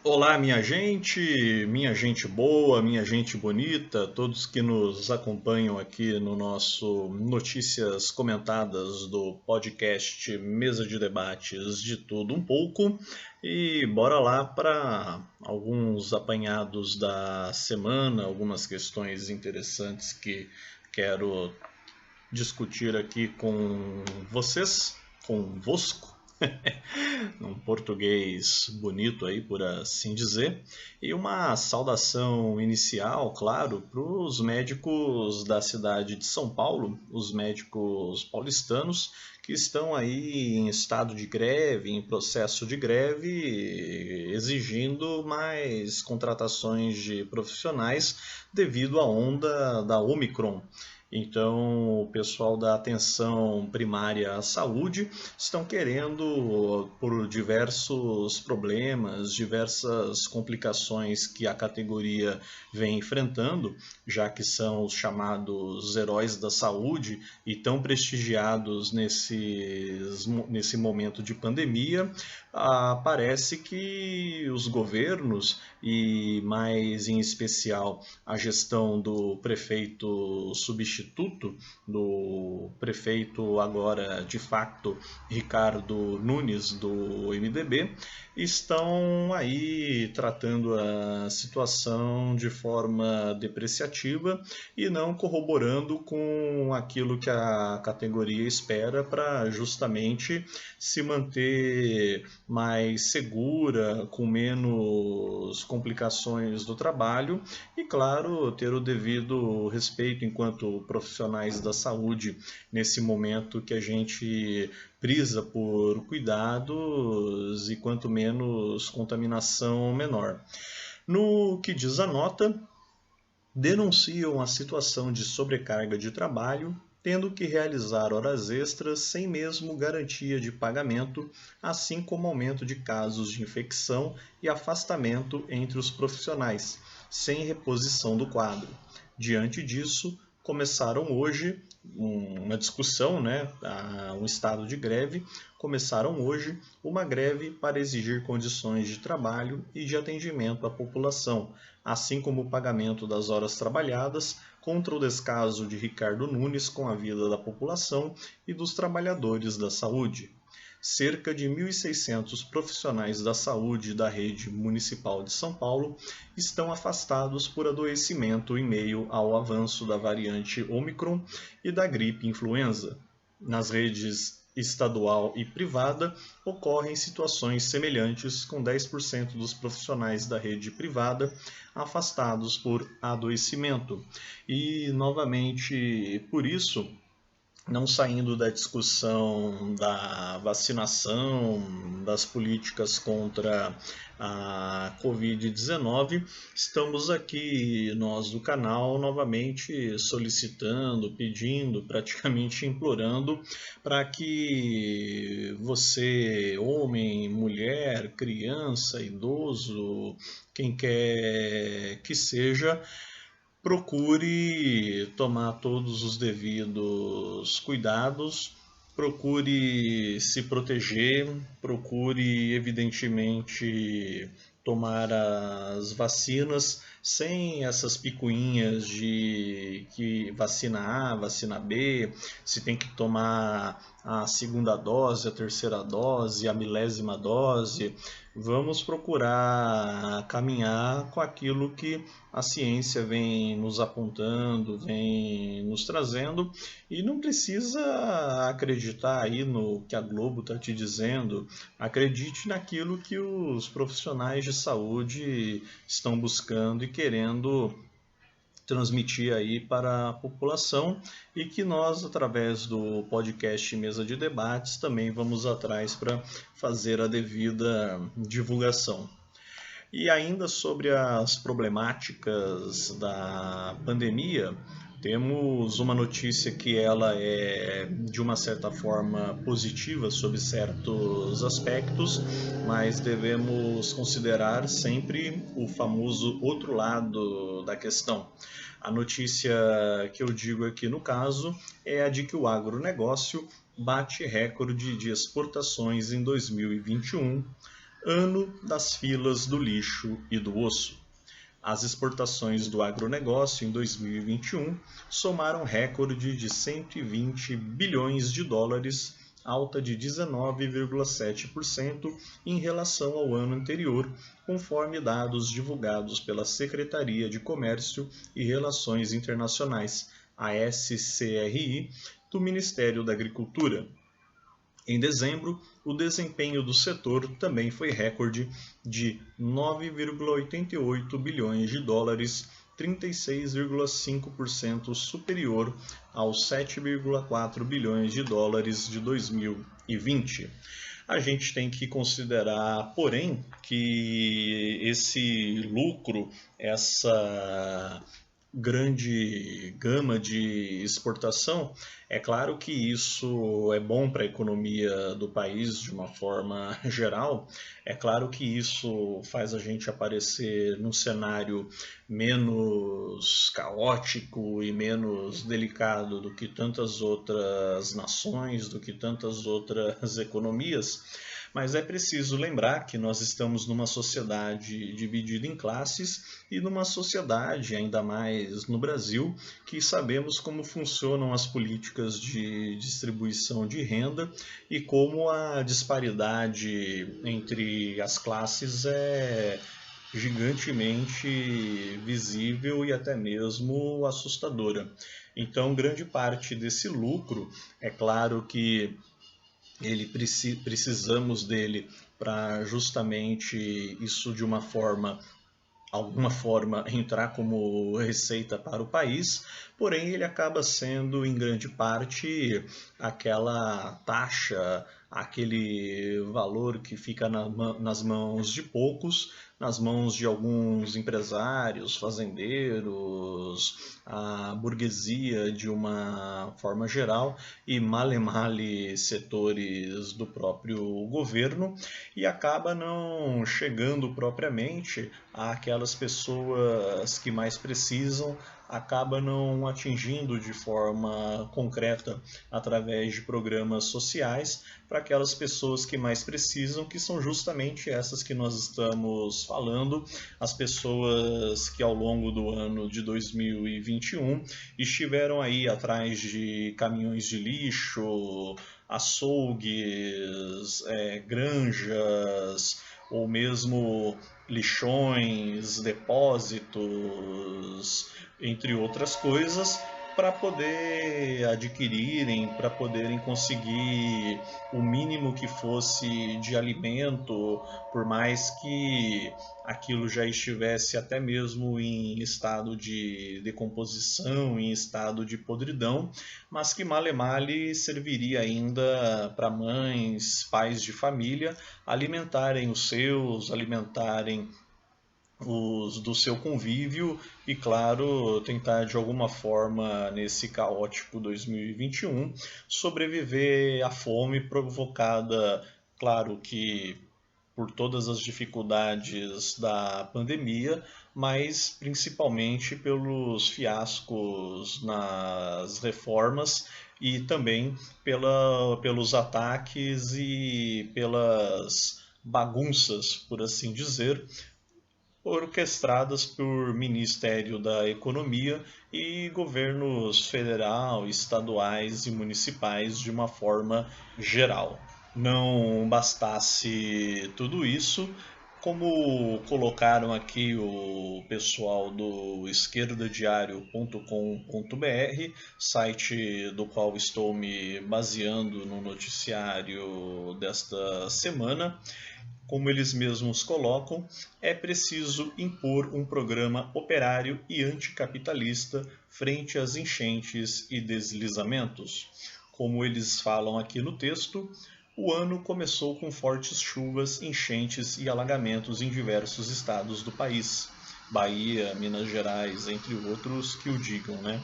Olá, minha gente boa, minha gente bonita, todos que nos acompanham aqui no nosso Notícias Comentadas do podcast Mesa de Debates de Tudo Um Pouco. E bora lá para alguns apanhados da semana, algumas questões interessantes que quero discutir aqui com vocês, convosco. Num português bonito aí, por assim dizer. E uma saudação inicial, claro, para os médicos da cidade de São Paulo, os médicos paulistanos que estão aí em estado de greve, em processo de greve, exigindo mais contratações de profissionais devido à onda da Omicron. Então, o pessoal da atenção primária à saúde estão querendo, por diversos problemas, diversas complicações que a categoria vem enfrentando, já que são os chamados heróis da saúde e tão prestigiados nesse momento de pandemia, parece que os governos e mais em especial a gestão do prefeito substituto, do prefeito agora de facto Ricardo Nunes do MDB, estão aí tratando a situação de forma depreciativa e não corroborando com aquilo que a categoria espera para justamente se manter mais segura, com menos complicações do trabalho e, claro, ter o devido respeito enquanto profissionais da saúde nesse momento que a gente prisa por cuidados e quanto menos contaminação menor. No que diz a nota, denunciam a situação de sobrecarga de trabalho, tendo que realizar horas extras sem mesmo garantia de pagamento, assim como aumento de casos de infecção e afastamento entre os profissionais, sem reposição do quadro. Diante disso, começaram hoje uma discussão, um estado de greve, começaram hoje uma greve para exigir condições de trabalho e de atendimento à população, assim como o pagamento das horas trabalhadas, contra o descaso de Ricardo Nunes com a vida da população e dos trabalhadores da saúde. Cerca de 1.600 profissionais da saúde da rede municipal de São Paulo estão afastados por adoecimento em meio ao avanço da variante Omicron e da gripe influenza. Nas redes estadual e privada, ocorrem situações semelhantes, com 10% dos profissionais da rede privada afastados por adoecimento. E, novamente, por isso, não saindo da discussão da vacinação, das políticas contra a Covid-19, estamos aqui, nós do canal, novamente solicitando, pedindo, praticamente implorando para que você, homem, mulher, criança, idoso, quem quer que seja, procure tomar todos os devidos cuidados, procure se proteger, procure evidentemente tomar as vacinas sem essas picuinhas de que vacina A, vacina B, se tem que tomar a segunda dose, a terceira dose, a milésima dose. Vamos procurar caminhar com aquilo que a ciência vem nos apontando, vem nos trazendo, e não precisa acreditar aí no que a Globo está te dizendo. Acredite naquilo que os profissionais de saúde estão buscando e querendo transmitir aí para a população, e que nós, através do podcast Mesa de Debates, também vamos atrás para fazer a devida divulgação. E ainda sobre as problemáticas da pandemia, temos uma notícia que ela é de uma certa forma positiva sob certos aspectos, mas devemos considerar sempre o famoso outro lado da questão. A notícia que eu digo aqui no caso é a de que o agronegócio bate recorde de exportações em 2021, Ano das filas do lixo e do osso. As exportações do agronegócio em 2021 somaram recorde de 120 bilhões de dólares, alta de 19,7% em relação ao ano anterior, conforme dados divulgados pela Secretaria de Comércio e Relações Internacionais, a SCRI, do Ministério da Agricultura. Em dezembro, o desempenho do setor também foi recorde de 9,88 bilhões de dólares, 36,5% superior aos 7,4 bilhões de dólares de 2020. A gente tem que considerar, porém, que esse lucro, essa grande gama de exportação, é claro que isso é bom para a economia do país de uma forma geral, é claro que isso faz a gente aparecer num cenário menos caótico e menos delicado do que tantas outras nações, do que tantas outras economias. Mas é preciso lembrar que nós estamos numa sociedade dividida em classes e numa sociedade, ainda mais no Brasil, que sabemos como funcionam as políticas de distribuição de renda e como a disparidade entre as classes é gigantemente visível e até mesmo assustadora. Então, grande parte desse lucro, é claro que precisamos dele para justamente isso de alguma forma entrar como receita para o país, porém ele acaba sendo em grande parte aquela taxa, aquele valor que fica nas mãos de poucos, nas mãos de alguns empresários, fazendeiros, a burguesia de uma forma geral e male-male setores do próprio governo, e acaba não chegando propriamente àquelas pessoas que mais precisam, acaba não atingindo de forma concreta através de programas sociais para aquelas pessoas que mais precisam, que são justamente essas que nós estamos falando, as pessoas que ao longo do ano de 2021 estiveram aí atrás de caminhões de lixo, açougues, granjas, ou mesmo lixões, depósitos, entre outras coisas, para poder adquirirem, para poderem conseguir o mínimo que fosse de alimento, por mais que aquilo já estivesse até mesmo em estado de decomposição, em estado de podridão, mas que male-male serviria ainda para mães, pais de família alimentarem os seus, alimentarem os do seu convívio e, claro, tentar de alguma forma, nesse caótico 2021, sobreviver à fome provocada, claro que por todas as dificuldades da pandemia, mas principalmente pelos fiascos nas reformas e também pelos ataques e pelas bagunças, por assim dizer, orquestradas por Ministério da Economia e governos federal, estaduais e municipais de uma forma geral. Não bastasse tudo isso, como colocaram aqui o pessoal do esquerdadiario.com.br, site do qual estou me baseando no noticiário desta semana, como eles mesmos colocam, é preciso impor um programa operário e anticapitalista frente às enchentes e deslizamentos. Como eles falam aqui no texto, o ano começou com fortes chuvas, enchentes e alagamentos em diversos estados do país. Bahia, Minas Gerais, entre outros, que o digam, né?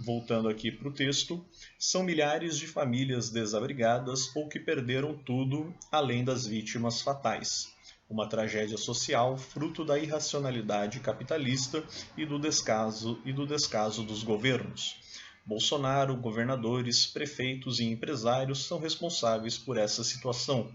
Voltando aqui para o texto, são milhares de famílias desabrigadas ou que perderam tudo, além das vítimas fatais. Uma tragédia social fruto da irracionalidade capitalista e do descaso dos governos. Bolsonaro, governadores, prefeitos e empresários são responsáveis por essa situação.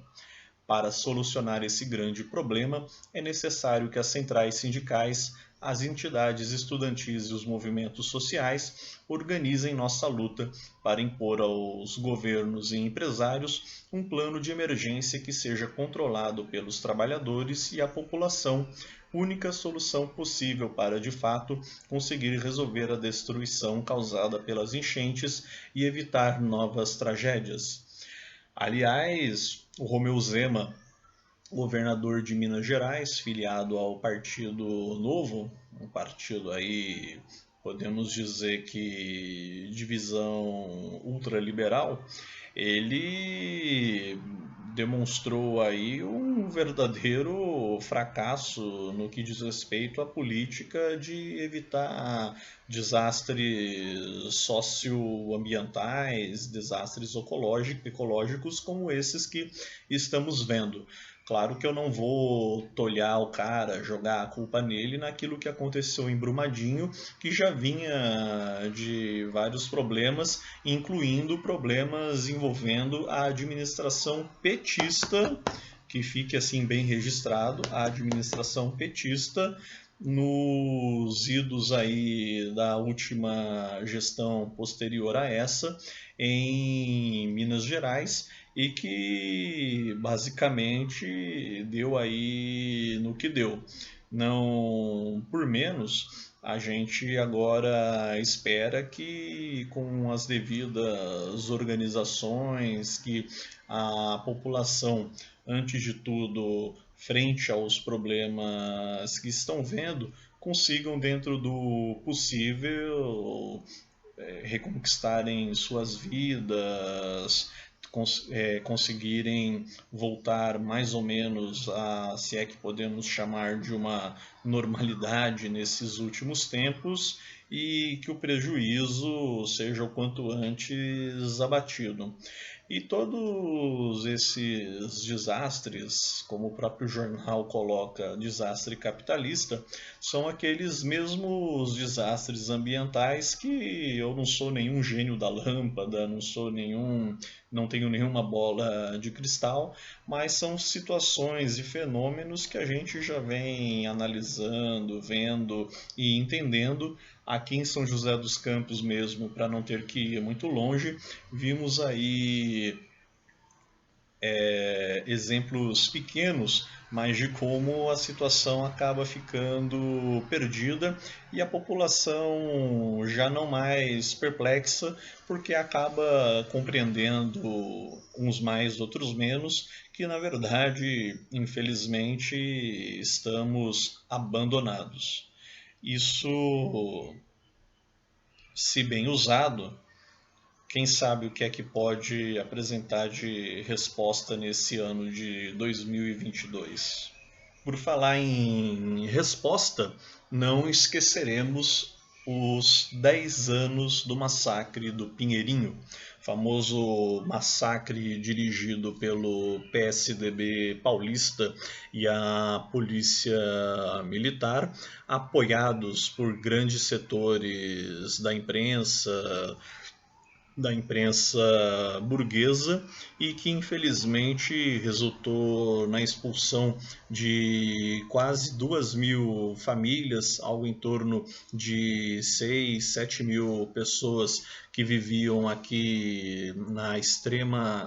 Para solucionar esse grande problema, é necessário que as centrais sindicais, as entidades estudantis e os movimentos sociais organizem nossa luta para impor aos governos e empresários um plano de emergência que seja controlado pelos trabalhadores e a população, única solução possível para, de fato, conseguir resolver a destruição causada pelas enchentes e evitar novas tragédias. Aliás, o Romeu Zema, governador de Minas Gerais, filiado ao Partido Novo, um partido aí, podemos dizer que divisão ultraliberal, ele demonstrou aí um verdadeiro fracasso no que diz respeito à política de evitar desastres socioambientais, desastres ecológicos como esses que estamos vendo. Claro que eu não vou tolhar o cara, jogar a culpa nele naquilo que aconteceu em Brumadinho, que já vinha de vários problemas, incluindo problemas envolvendo a administração petista, que fique assim bem registrado, a administração petista nos idos aí da última gestão posterior a essa em Minas Gerais e que basicamente deu aí no que deu. Não por menos, a gente agora espera que com as devidas organizações, que a população, antes de tudo, frente aos problemas que estão vendo, consigam, dentro do possível, reconquistarem suas vidas, conseguirem voltar mais ou menos a, se é que podemos chamar de uma normalidade nesses últimos tempos, e que o prejuízo seja o quanto antes abatido. E todos esses desastres, como o próprio jornal coloca, desastre capitalista, são aqueles mesmos desastres ambientais que eu não sou nenhum gênio da lâmpada, não tenho nenhuma bola de cristal, mas são situações e fenômenos que a gente já vem analisando, vendo e entendendo. Aqui em São José dos Campos mesmo, para não ter que ir muito longe, vimos aí exemplos pequenos, mas de como a situação acaba ficando perdida e a população já não mais perplexa, porque acaba compreendendo, uns mais, outros menos, que na verdade, infelizmente, estamos abandonados. Isso, se bem usado, quem sabe o que é que pode apresentar de resposta nesse ano de 2022. Por falar em resposta, não esqueceremos os 10 anos do massacre do Pinheirinho, famoso massacre dirigido pelo PSDB paulista e a Polícia Militar, apoiados por grandes setores da imprensa burguesa, e que infelizmente resultou na expulsão de quase 2.000 famílias, algo em torno de 6, 7 mil pessoas que viviam aqui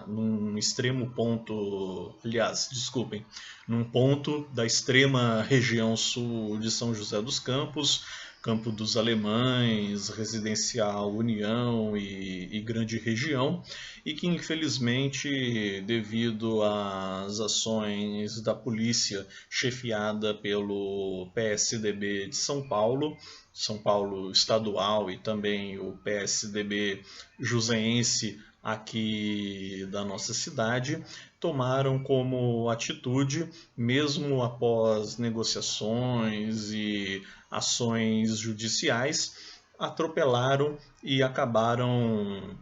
num extremo ponto, aliás, desculpem, num ponto da extrema região sul de São José dos Campos, Campo dos Alemães, Residencial União e Grande Região, e que infelizmente, devido às ações da polícia chefiada pelo PSDB de São Paulo estadual, e também o PSDB joseense aqui da nossa cidade, tomaram como atitude, mesmo após negociações e ações judiciais, atropelaram e acabaram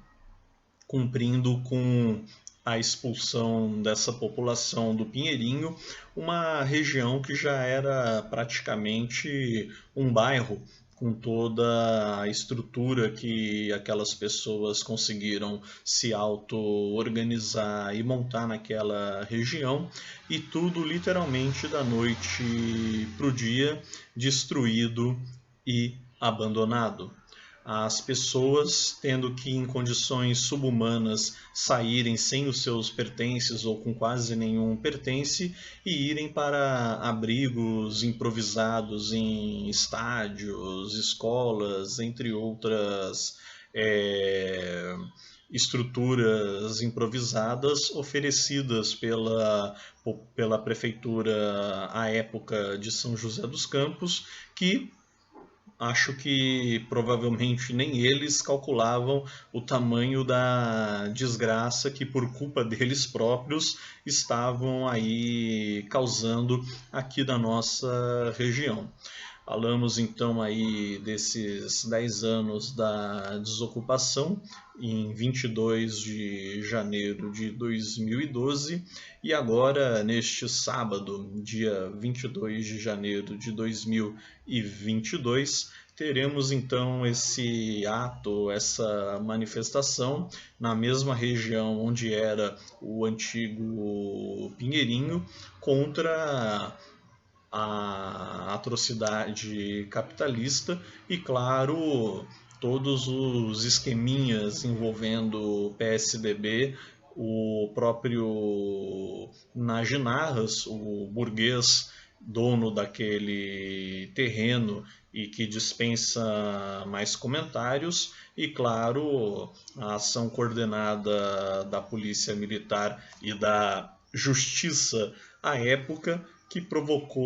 cumprindo com a expulsão dessa população do Pinheirinho, uma região que já era praticamente um bairro com toda a estrutura que aquelas pessoas conseguiram se auto-organizar e montar naquela região, e tudo literalmente da noite para o dia, destruído e abandonado. As pessoas tendo que, em condições subhumanas, saírem sem os seus pertences ou com quase nenhum pertence e irem para abrigos improvisados em estádios, escolas, entre outras estruturas improvisadas oferecidas pela prefeitura à época de São José dos Campos, que acho que provavelmente nem eles calculavam o tamanho da desgraça que, por culpa deles próprios, estavam aí causando aqui na nossa região. Falamos então aí desses 10 anos da desocupação, em 22 de janeiro de 2012, e agora, neste sábado, dia 22 de janeiro de 2022, teremos então esse ato, essa manifestação, na mesma região onde era o antigo Pinheirinho, contra a atrocidade capitalista e, claro, todos os esqueminhas envolvendo o PSDB, o próprio Najinarras, o burguês dono daquele terreno e que dispensa mais comentários, e, claro, a ação coordenada da Polícia Militar e da Justiça à época, que provocou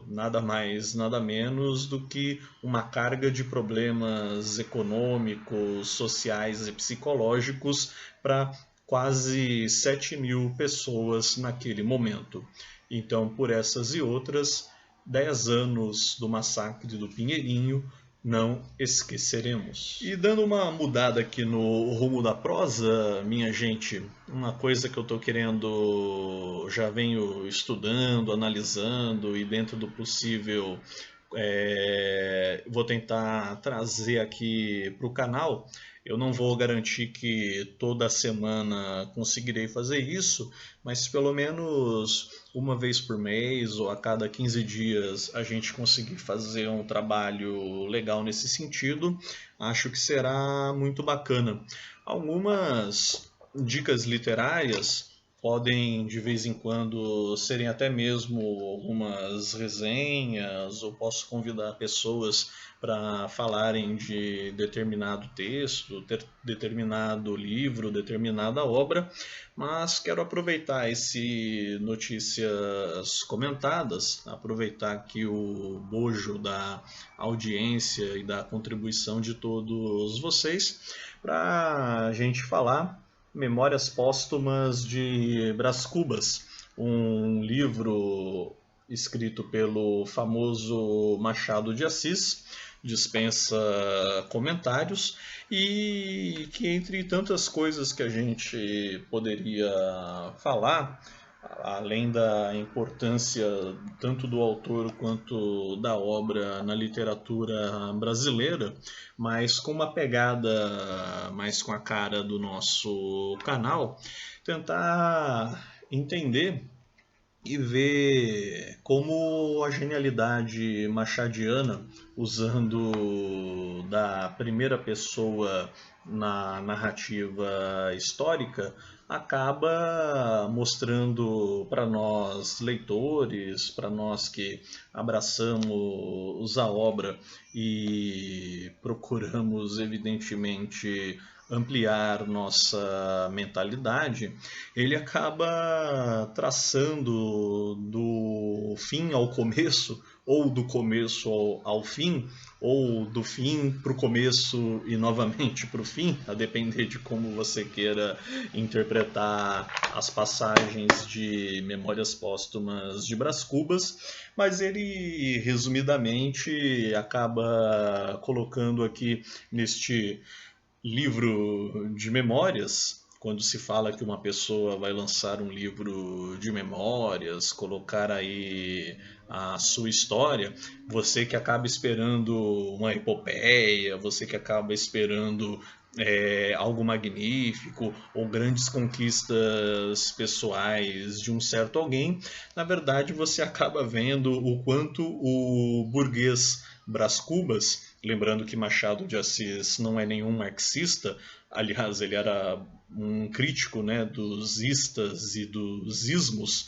nada mais, nada menos do que uma carga de problemas econômicos, sociais e psicológicos para quase 7.000 pessoas naquele momento. Então, por essas e outras, 10 anos do massacre do Pinheirinho não esqueceremos. E dando uma mudada aqui no rumo da prosa, minha gente, uma coisa que eu estou querendo, já venho estudando, analisando e dentro do possível vou tentar trazer aqui para o canal. Eu não vou garantir que toda semana conseguirei fazer isso, mas pelo menos uma vez por mês ou a cada 15 dias a gente conseguir fazer um trabalho legal nesse sentido, acho que será muito bacana. Algumas dicas literárias podem de vez em quando serem até mesmo algumas resenhas, ou posso convidar pessoas para falarem de determinado texto, determinado livro, determinada obra, mas quero aproveitar esse notícias comentadas, aproveitar aqui o bojo da audiência e da contribuição de todos vocês para a gente falar Memórias Póstumas de Brás Cubas, um livro escrito pelo famoso Machado de Assis, dispensa comentários, e que, entre tantas coisas que a gente poderia falar, além da importância tanto do autor quanto da obra na literatura brasileira, mas com uma pegada mais com a cara do nosso canal, tentar entender e ver como a genialidade machadiana, usando da primeira pessoa na narrativa histórica, acaba mostrando para nós leitores, para nós que abraçamos a obra e procuramos evidentemente ampliar nossa mentalidade, ele acaba traçando do fim ao começo, ou do começo ao fim, ou do fim para o começo e novamente para o fim, a depender de como você queira interpretar as passagens de Memórias Póstumas de Brás Cubas, mas ele resumidamente acaba colocando aqui neste livro de memórias quando se fala que uma pessoa vai lançar um livro de memórias, colocar aí a sua história, você que acaba esperando uma epopeia, você que acaba esperando algo magnífico ou grandes conquistas pessoais de um certo alguém, na verdade você acaba vendo o quanto o burguês Brás Cubas, lembrando que Machado de Assis não é nenhum marxista, aliás, ele era um crítico, né, dos istas e dos ismos,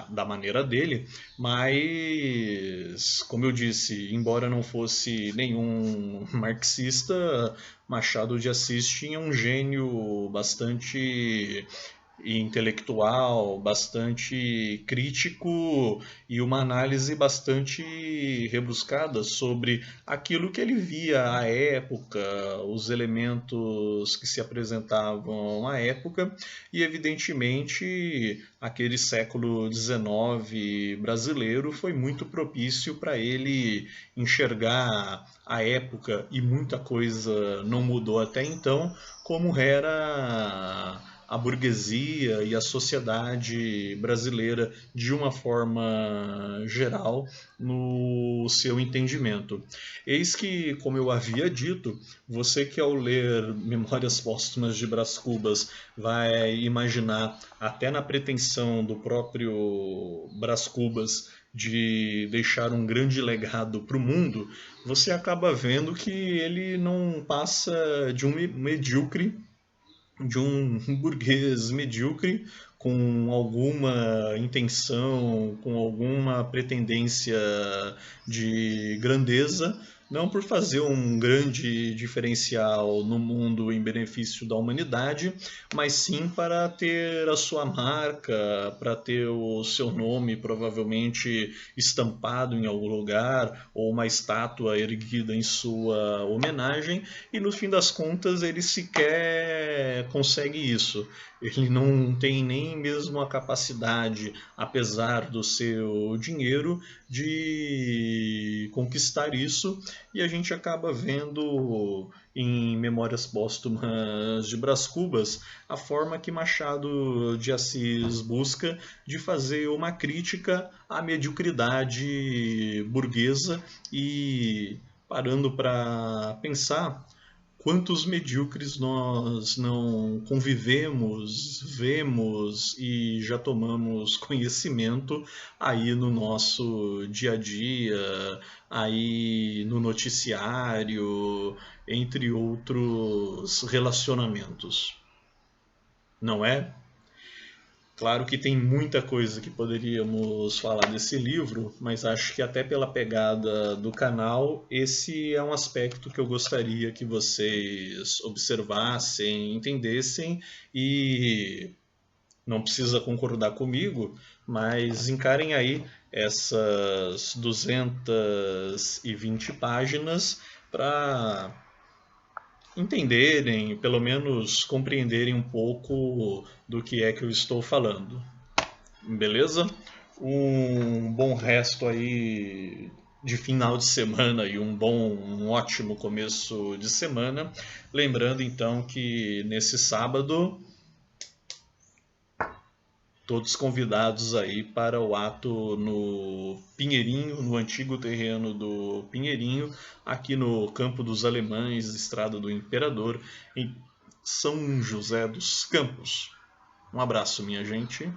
da maneira dele, mas, como eu disse, embora não fosse nenhum marxista, Machado de Assis tinha um gênio bastante intelectual, bastante crítico e uma análise bastante rebuscada sobre aquilo que ele via à época, os elementos que se apresentavam à época e, evidentemente, aquele século XIX brasileiro foi muito propício para ele enxergar a época e muita coisa não mudou até então, como era a burguesia e a sociedade brasileira de uma forma geral no seu entendimento. Eis que, como eu havia dito, você que ao ler Memórias Póstumas de Brás Cubas vai imaginar, até na pretensão do próprio Brás Cubas, de deixar um grande legado para o mundo, você acaba vendo que ele não passa de um medíocre, de um burguês medíocre com alguma intenção, com alguma pretendência de grandeza, não por fazer um grande diferencial no mundo em benefício da humanidade, mas sim para ter a sua marca, para ter o seu nome provavelmente estampado em algum lugar, ou uma estátua erguida em sua homenagem, e no fim das contas ele sequer consegue isso. Ele não tem nem mesmo a capacidade, apesar do seu dinheiro, de conquistar isso, e a gente acaba vendo em Memórias Póstumas de Brás Cubas a forma que Machado de Assis busca de fazer uma crítica à mediocridade burguesa e, parando para pensar, quantos medíocres nós não convivemos, vemos e já tomamos conhecimento aí no nosso dia a dia, aí no noticiário, entre outros relacionamentos, não é? Claro que tem muita coisa que poderíamos falar desse livro, mas acho que até pela pegada do canal, esse é um aspecto que eu gostaria que vocês observassem, entendessem e não precisa concordar comigo, mas encarem aí essas 220 páginas para entenderem, pelo menos compreenderem um pouco do que é que eu estou falando. Beleza? Um bom resto aí de final de semana e um ótimo começo de semana. Lembrando então que nesse sábado todos convidados aí para o ato no Pinheirinho, no antigo terreno do Pinheirinho, aqui no Campo dos Alemães, Estrada do Imperador, em São José dos Campos. Um abraço, minha gente.